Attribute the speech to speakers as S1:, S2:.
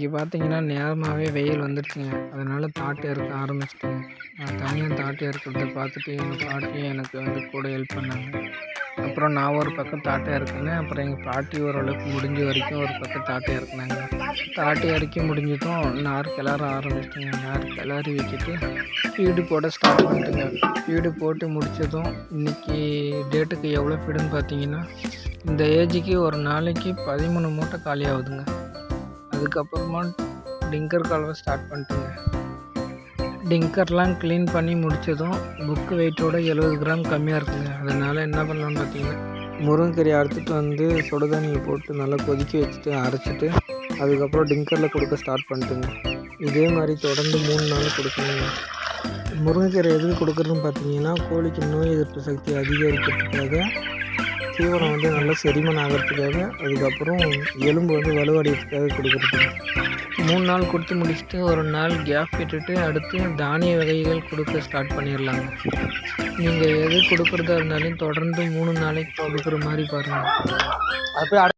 S1: இன்றைக்கி பார்த்தீங்கன்னா நேரமாகவே வெயில் வந்துடுச்சுங்க. அதனால் தாட்டு அறுக்க ஆரம்பிச்சிட்டேங்க. நான் தனியாக தாட்டு அறுக்கிறத பார்த்துட்டு எங்கள் பாட்டியும் எனக்கு வந்து கூட ஹெல்ப் பண்ணாங்க. அப்புறம் நான் ஒரு பக்கம் தாட்டை இறக்குனேன். அப்புறம் எங்கள் பாட்டி ஓரளவுக்கு முடிஞ்ச வரைக்கும் ஒரு பக்கம் தாட்டை இறக்குனாங்க. தாட்டை இறக்கி முடிஞ்சதும் நார் கிளற ஆரம்பிச்சிட்டேங்க. நார் கிளறி வச்சுட்டு ஃபீடு போட ஸ்டார்ட் பண்ணிட்டேங்க. ஃபீடு போட்டு முடித்ததும் இன்றைக்கி டேட்டுக்கு எவ்வளோ ஃபீடுன்னு பார்த்தீங்கன்னா, இந்த ஏஜுக்கு ஒரு நாளைக்கு 13 மூட்டை காலி ஆகுதுங்க. அதுக்கப்புறமா டிங்கர் கலவை ஸ்டார்ட் பண்ணிட்டேங்க. டிங்கர்லாம் க்ளீன் பண்ணி முடித்ததும் புக்கு வெயிட்டோட 70 கிராம் கம்மியாக இருக்குங்க. அதனால் என்ன பண்ணலான்னு பார்த்தீங்கன்னா, முருங்கைக்கீரை அறுத்துட்டு வந்து சுடுதண்ணியை போட்டு நல்லா கொதிக்க வச்சுட்டு அரைச்சிட்டு அதுக்கப்புறம் டிங்கரில் கொடுக்க ஸ்டார்ட் பண்ணிட்டுங்க. இதே மாதிரி தொடர்ந்து 3 நாள் கொடுக்கணுங்க. முருங்கைக்கீரை எதுக்கு கொடுக்குறதுன்னு பார்த்தீங்கன்னா, கோழிக்கு நோய் எதிர்ப்பு சக்தி அதிகரிக்கிறதுக்காக, தீவனம் வந்து நல்லா செரிமன் ஆகிறதுக்காக, அதுக்கப்புறம் எலும்பு வந்து வலுவடைகிறதுக்காக கொடுக்குறதுங்க. 3 நாள் கொடுத்து முடிச்சுட்டு ஒரு நாள் கேப் விட்டுட்டு அடுத்து தானிய வகைகள் கொடுக்க ஸ்டார்ட் பண்ணிடலாங்க. நீங்கள் எது கொடுக்குறதா இருந்தாலும் தொடர்ந்து 3 நாளைக்கு கொடுக்குற மாதிரி பாருங்கள்.